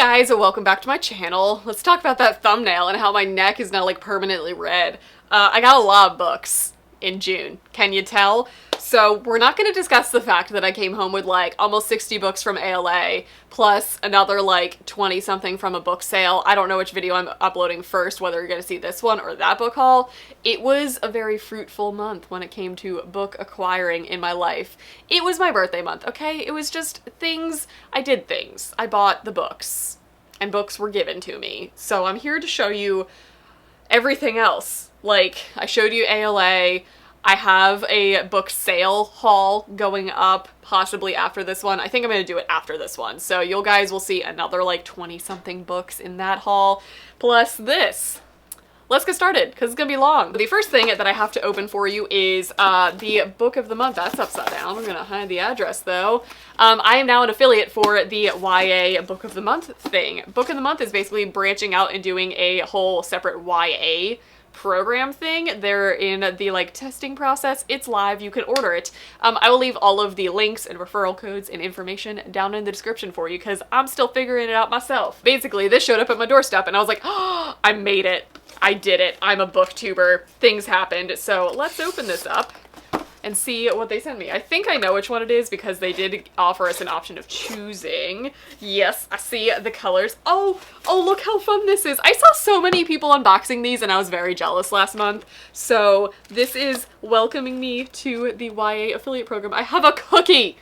guys, welcome back to my channel. Let's talk about that thumbnail and how my neck is now like permanently red. I got a lot of books in June, can you tell? So we're not going to discuss the fact that I came home with like almost 60 books from ALA, plus another like 20 something from a book sale. I don't know which video I'm uploading first, whether you're going to see this one or that book haul. It was a very fruitful month when it came to book acquiring in my life. It was my birthday month, okay? It was just things, I did things. I bought the books, and books were given to me. So I'm here to show you everything else. Like, I showed you ALA. I have a book sale haul going up possibly after this one. I think I'm going to do it after this one. So you guys will see another like 20 something books in that haul, plus this. Let's get started because it's going to be long. The first thing that I have to open for you is the book of the month. That's upside down. I'm going to hide the address though. I am now an affiliate for the YA book of the month thing. Book of the month is basically branching out and doing a whole separate YA program thing. They're in the like testing process. It's live. You can order it. I will leave all of the links and referral codes and information down in the description for you because I'm still figuring it out myself. Basically, this showed up at my doorstep and I was like, oh, I made it. I did it. I'm a booktuber. Things happened. So let's open this up and see what they sent me. I think I know which one it is because they did offer us an option of choosing. Yes, I see the colors. Oh, look how fun this is. I saw so many people unboxing these and I was very jealous last month. So this is welcoming me to the YA affiliate program. I have a cookie.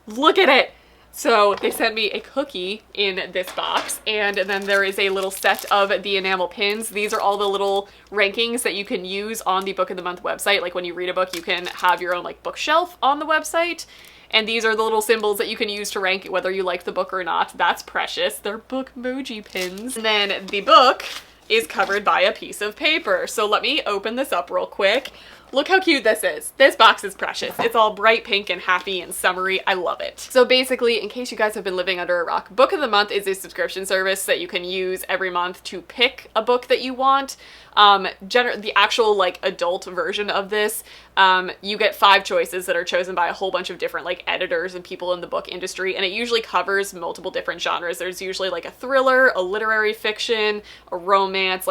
Look at it. So they sent me a cookie in this box, and then there is a little set of the enamel pins. These are all the little rankings that you can use on the Book of the Month website. Like when you read a book, you can have your own like bookshelf on the website. And these are the little symbols that you can use to rank whether you like the book or not. That's precious. They're bookmoji pins. And then the book is covered by a piece of paper. So let me open this up real quick. Look how cute this is. This box is precious. It's all bright pink and happy and summery. I love it. So basically, in case you guys have been living under a rock, Book of the Month is a subscription service that you can use every month to pick a book that you want. The actual like adult version of this, you get 5 choices that are chosen by a whole bunch of different like editors and people in the book industry, and it usually covers multiple different genres. There's usually like a thriller, a literary fiction, a romance,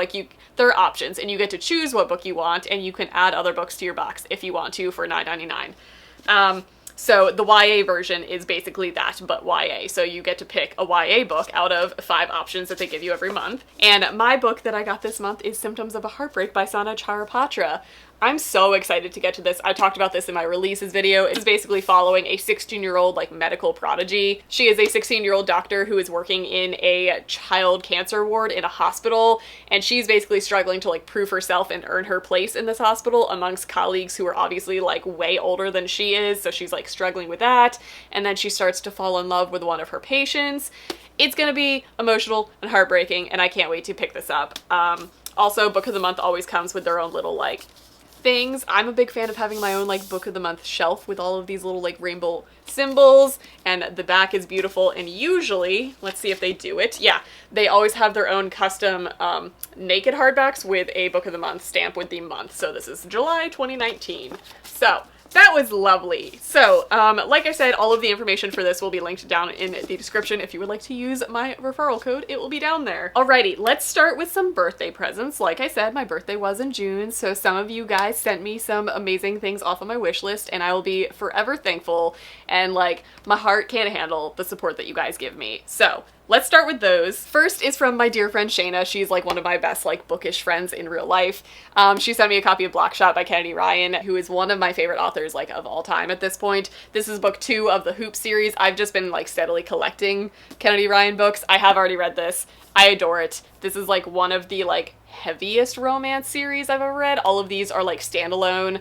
there are options, and you get to choose what book you want, and you can add other books to your box if you want to for $9.99. So the YA version is basically that, but YA. So you get to pick a YA book out of 5 options that they give you every month. And my book that I got this month is Symptoms of a Heartbreak by Sana Charapatra. I'm so excited to get to this. I talked about this in my releases video. It's basically following a 16-year-old like medical prodigy. She is a 16-year-old doctor who is working in a child cancer ward in a hospital, and she's basically struggling to like prove herself and earn her place in this hospital amongst colleagues who are obviously like way older than she is. So she's like struggling with that, and then she starts to fall in love with one of her patients. It's gonna be emotional and heartbreaking, and I can't wait to pick this up. Also, Book of the Month always comes with their own little like things. I'm a big fan of having my own like Book of the Month shelf with all of these little like rainbow symbols, and the back is beautiful, and usually, let's see if they do it. Yeah, they always have their own custom naked hardbacks with a Book of the Month stamp with the month. So this is July 2019. So that was lovely. So, like I said, all of the information for this will be linked down in the description. If you would like to use my referral code, it will be down there. Alrighty, let's start with some birthday presents. Like I said, my birthday was in June, so some of you guys sent me some amazing things off of my wish list, and I will be forever thankful, and like, my heart can't handle the support that you guys give me. So, let's start with those. First is from my dear friend Shayna. She's like one of my best like bookish friends in real life. She sent me a copy of Black Shot by Kennedy Ryan, who is one of my favorite authors like of all time at this point. This is book 2 of the Hoop series. I've just been like steadily collecting Kennedy Ryan books. I have already read this. I adore it. This is like one of the like heaviest romance series I've ever read. All of these are like standalone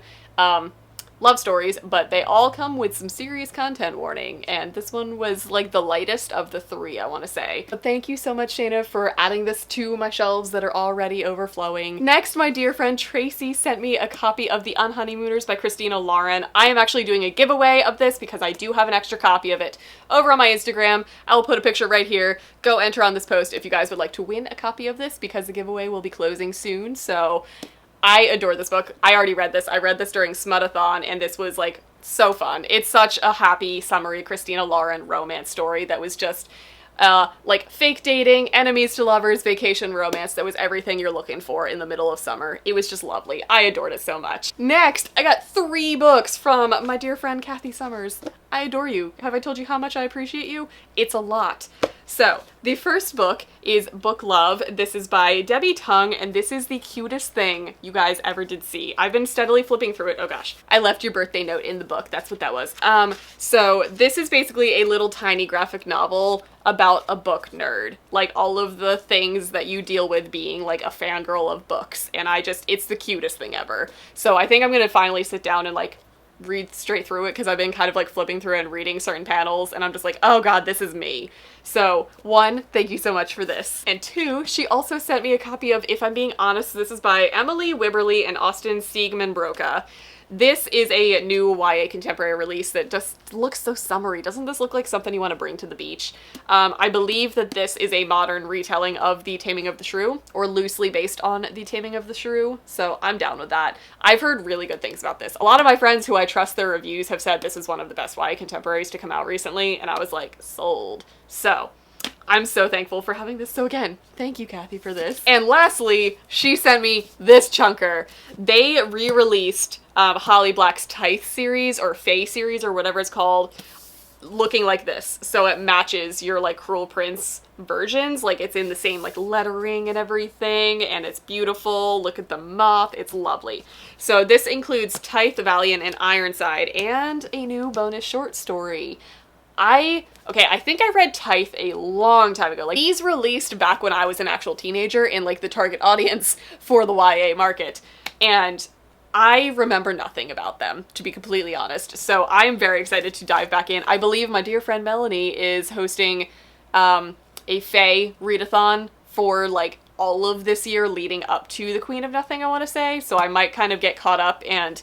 love stories, but they all come with some serious content warning, and this one was like the lightest of the 3, I want to say. But thank you so much, Shayna, for adding this to my shelves that are already overflowing. Next, my dear friend Tracy sent me a copy of The Unhoneymooners by Christina Lauren. I am actually doing a giveaway of this because I do have an extra copy of it over on my Instagram. I will put a picture right here. Go enter on this post if you guys would like to win a copy of this, because the giveaway will be closing soon. So I adore this book. I already read this. I read this during Smutathon, and this was like so fun. It's such a happy, summery Christina Lauren romance story that was just like fake dating, enemies to lovers, vacation romance. That was everything you're looking for in the middle of summer. It was just lovely. I adored it so much. Next, I got 3 books from my dear friend Kathy Summers. I adore you. Have I told you how much I appreciate you? It's a lot. So, the first book is Book Love. This is by Debbie Tung, and this is the cutest thing you guys ever did see. I've been steadily flipping through it. Oh gosh. I left your birthday note in the book. That's what that was. So this is basically a little tiny graphic novel about a book nerd. Like all of the things that you deal with being like a fangirl of books. And it's the cutest thing ever. So I think I'm gonna finally sit down and like read straight through it because I've been kind of like flipping through and reading certain panels and I'm just like, oh god, this is me. So 1, thank you so much for this. And 2, she also sent me a copy of If I'm Being Honest. This is by Emily Wibberley and Austin Siegman Broca. This is a new YA contemporary release that just looks so summery. Doesn't this look like something you want to bring to the beach? I believe that this is a modern retelling of The Taming of the Shrew, or loosely based on The Taming of the Shrew, so I'm down with that. I've heard really good things about this. A lot of my friends who I trust their reviews have said this is one of the best YA contemporaries to come out recently, and I was like, sold. So I'm so thankful for having this. So again, thank you, Kathy, for this. And lastly, she sent me this chunker. They re-released Holly Black's Tithe series, or Fae series, or whatever it's called, looking like this. So it matches your like Cruel Prince versions. Like it's in the same like lettering and everything, and it's beautiful. Look at the moth. It's lovely. So this includes Tithe, Valiant, and Ironside, and a new bonus short story. I think I read Tithe a long time ago. Like, these released back when I was an actual teenager in, like, the target audience for the YA market. And I remember nothing about them, to be completely honest. So I'm very excited to dive back in. I believe my dear friend Melanie is hosting a Fae readathon for, like, all of this year leading up to the Queen of Nothing, I want to say. So I might kind of get caught up and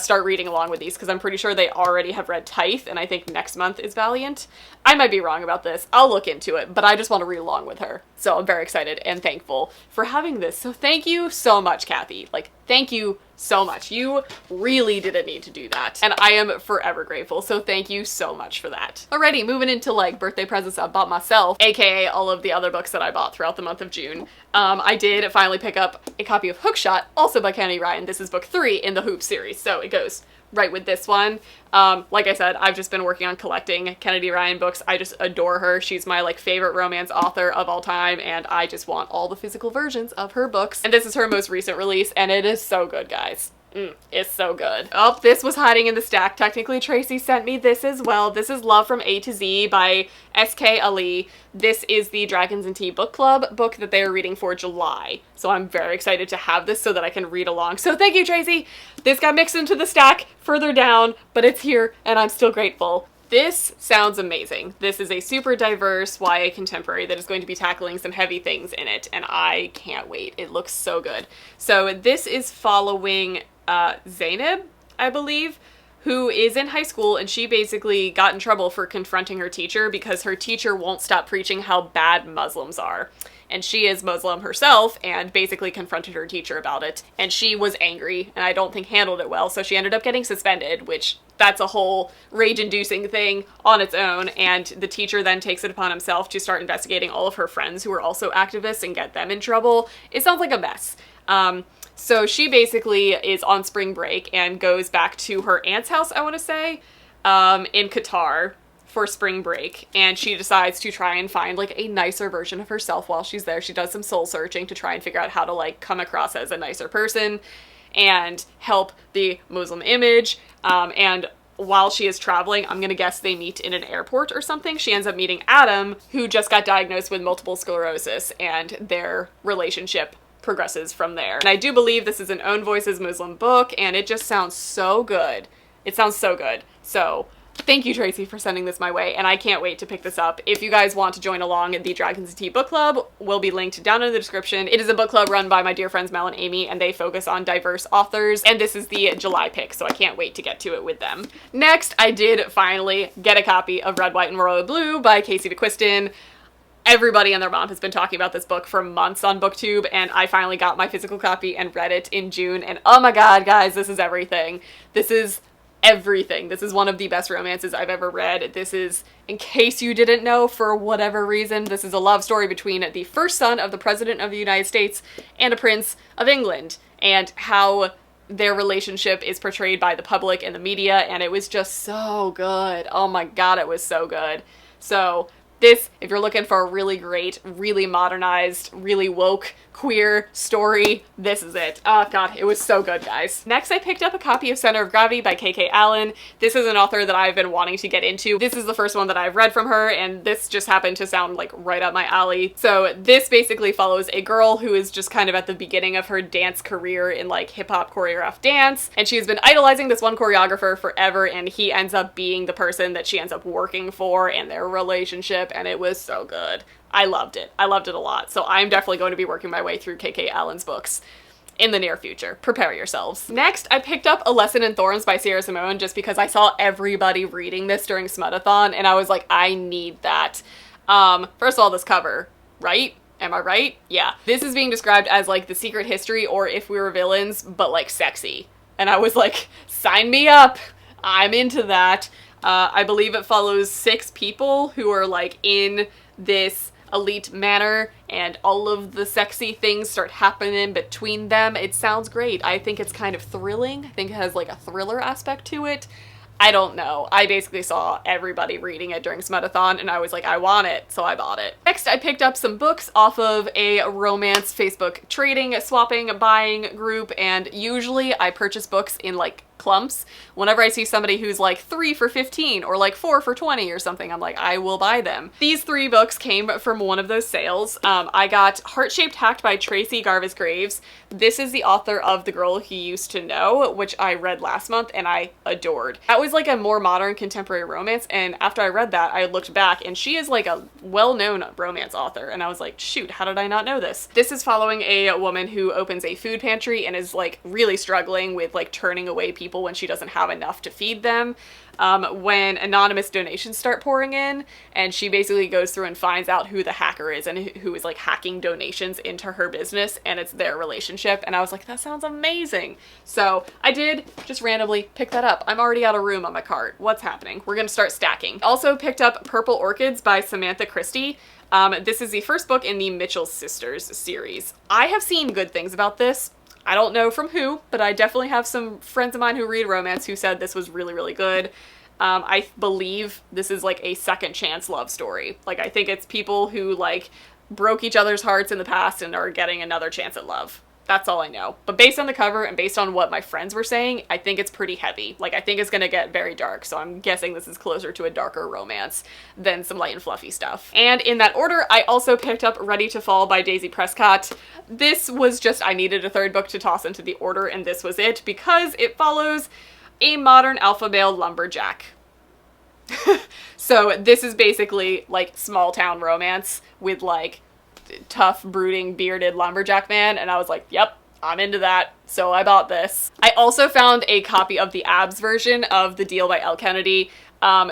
start reading along with these, because I'm pretty sure they already have read Tithe, and I think next month is Valiant. I might be wrong about this. I'll look into it, but I just want to read along with her. So I'm very excited and thankful for having this. So thank you so much, Kathy. Like, thank you so much. You really didn't need to do that, and I am forever grateful. So thank you so much for that. Alrighty, moving into like birthday presents I bought myself, aka all of the other books that I bought throughout the month of June. I did finally pick up a copy of Hookshot, also by Kennedy Ryan. This is book 3 in the Hoop series, so it goes right with this one. Like I said, I've just been working on collecting Kennedy Ryan books. I just adore her. She's my like favorite romance author of all time, and I just want all the physical versions of her books. And this is her most recent release, and it is so good, guys. It's so good. Oh, this was hiding in the stack. Technically, Tracy sent me this as well. This is Love from A to Z by S.K. Ali. This is the Dragons and Tea Book Club book that they are reading for July. So I'm very excited to have this so that I can read along. So thank you, Tracy. This got mixed into the stack further down, but it's here and I'm still grateful. This sounds amazing. This is a super diverse YA contemporary that is going to be tackling some heavy things in it, and I can't wait. It looks so good. So this is following Zainab, I believe, who is in high school, and she basically got in trouble for confronting her teacher because her teacher won't stop preaching how bad Muslims are. And she is Muslim herself and basically confronted her teacher about it. And she was angry and I don't think handled it well, so she ended up getting suspended, which that's a whole rage-inducing thing on its own. And the teacher then takes it upon himself to start investigating all of her friends who are also activists and get them in trouble. It sounds like a mess. So she basically is on spring break and goes back to her aunt's house, I want to say, in Qatar for spring break. And she decides to try and find like a nicer version of herself while she's there. She does some soul searching to try and figure out how to like come across as a nicer person and help the Muslim image. And while she is traveling, I'm gonna guess they meet in an airport or something. She ends up meeting Adam, who just got diagnosed with multiple sclerosis, and their relationship progresses from there. And I do believe this is an Own Voices Muslim book, and it just sounds so good. It sounds so good. So thank you, Tracy, for sending this my way, and I can't wait to pick this up. If you guys want to join along in the Dragons and Tea Book Club, will be linked down in the description. It is a book club run by my dear friends Mel and Amy, and they focus on diverse authors, and this is the July pick, so I can't wait to get to it with them. Next, I did finally get a copy of Red, White, and Royal Blue by Casey DeQuiston. Everybody and their mom has been talking about this book for months on BookTube, and I finally got my physical copy and read it in June, and oh my god, guys, this is everything. This is everything. This is one of the best romances I've ever read. This is, in case you didn't know, for whatever reason, this is a love story between the first son of the President of the United States and a Prince of England, and how their relationship is portrayed by the public and the media, and it was just so good. Oh my god, it was so good. So this, if you're looking for a really great, really modernized, really woke, queer story, this is it. Oh god, it was so good, guys. Next, I picked up a copy of Center of Gravity by K.K. Allen. This is an author that I've been wanting to get into. This is the first one that I've read from her, and this just happened to sound like right up my alley. So this basically follows a girl who is just kind of at the beginning of her dance career in like hip-hop choreographed dance, and she's been idolizing this one choreographer forever, and he ends up being the person that she ends up working for in their relationship, and it was so good. I loved it. I loved it a lot. So I'm definitely going to be working my way through K.K. Allen's books in the near future. Prepare yourselves. Next, I picked up A Lesson in Thorns by Sierra Simone just because I saw everybody reading this during Smudathon, and I was like, I need that. First of all, this cover, right? Am I right? Yeah. This is being described as like The Secret History or If We Were Villains, but like sexy. And I was like, sign me up. I'm into that. I believe it follows 6 people who are like in this elite manor, and all of the sexy things start happening between them. It sounds great. I think it's kind of thrilling. I think it has like a thriller aspect to it. I don't know. I basically saw everybody reading it during Smudathon, and I was like, I want it, so I bought it. Next, I picked up some books off of a romance Facebook trading, swapping, buying group, and usually I purchase books in like clumps. Whenever I see somebody who's like 3 for $15 or like 4 for $20 or something, I'm like, I will buy them. These 3 books came from one of those sales. I got Heart-Shaped Hacked by Tracy Garvis Graves. This is the author of The Girl He Used to Know, which I read last month and I adored. That was like a more modern contemporary romance, and after I read that, I looked back and she is like a well-known romance author, and I was like, shoot, how did I not know this? This is following a woman who opens a food pantry and is like really struggling with like turning away people when she doesn't have enough to feed them. When anonymous donations start pouring in, and she basically goes through and finds out who the hacker is and who is like hacking donations into her business, and it's their relationship, and I was like, that sounds amazing. So I did just randomly pick that up. I'm already out of room on my cart. What's happening? We're gonna start stacking. Also picked up Purple Orchids by Samantha Christie. This is the first book in the Mitchell Sisters series. I have seen good things about this. I don't know from who, but I definitely have some friends of mine who read romance who said this was really, really good. I believe this is like a second chance love story. Like, I think it's people who like broke each other's hearts in the past and are getting another chance at love. That's all I know. But based on the cover and based on what my friends were saying, I think it's pretty heavy. Like, I think it's gonna get very dark, so I'm guessing this is closer to a darker romance than some light and fluffy stuff. And in that order, I also picked up Ready to Fall by Daisy Prescott. This was just, I needed a third book to toss into the order, and this was it, because it follows a modern alpha male lumberjack. So this is basically like small town romance with like tough, brooding, bearded lumberjack man, and I was like, yep, I'm into that, so I bought this. I also found a copy of the Abs version of The Deal by Elle Kennedy.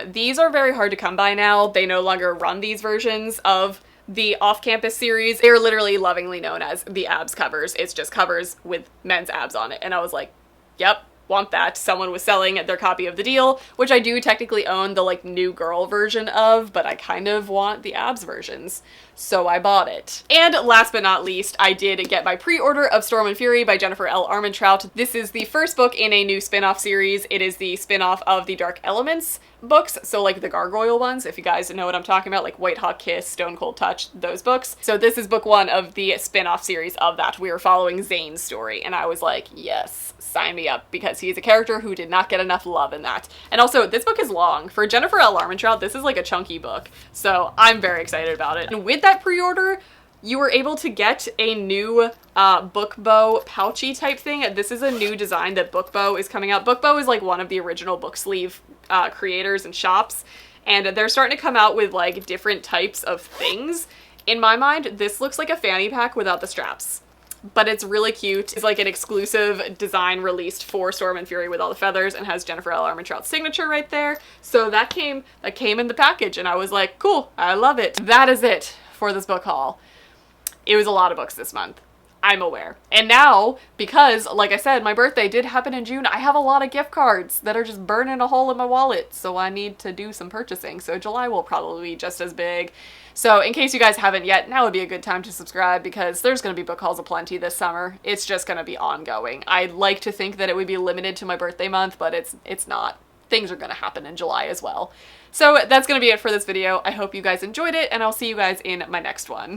These are very hard to come by now. They no longer run these versions of the off-campus series. They're literally lovingly known as the Abs covers. It's just covers with men's abs on it, and I was like, yep, want that. Someone was selling their copy of The Deal, which I do technically own the like new girl version of, but I kind of want the Abs versions, so I bought it. And last but not least, I did get my pre-order of Storm and Fury by Jennifer L. Armentrout. This is the first book in a new spin-off series. It is the spin-off of the Dark Elements books, so like the gargoyle ones, if you guys know what I'm talking about, like White Hot Kiss, Stone Cold Touch, those books. So this is book 1 of the spin-off series of that. We are following Zane's story, and I was like, yes, sign me up, because he's a character who did not get enough love in that. And also, this book is long. For Jennifer L. Armentrout, this is like a chunky book, so I'm very excited about it. And with that pre-order, you were able to get a new Bookbow pouchy type thing. This is a new design that Bookbow is coming out. Bookbow is like one of the original book sleeve creators and shops, and they're starting to come out with like different types of things. In my mind, this looks like a fanny pack without the straps, but it's really cute. It's like an exclusive design released for Storm and Fury with all the feathers, and has Jennifer L. Armentrout's signature right there. So that came in the package, and I was like, cool, I love it. That is it for this book haul. It was a lot of books this month. I'm aware. And now, because, like I said, my birthday did happen in June, I have a lot of gift cards that are just burning a hole in my wallet, so I need to do some purchasing. So July will probably be just as big. So in case you guys haven't yet, now would be a good time to subscribe because there's going to be book hauls aplenty this summer. It's just going to be ongoing. I'd like to think that it would be limited to my birthday month, but it's not. Things are going to happen in July as well. So that's going to be it for this video. I hope you guys enjoyed it, and I'll see you guys in my next one.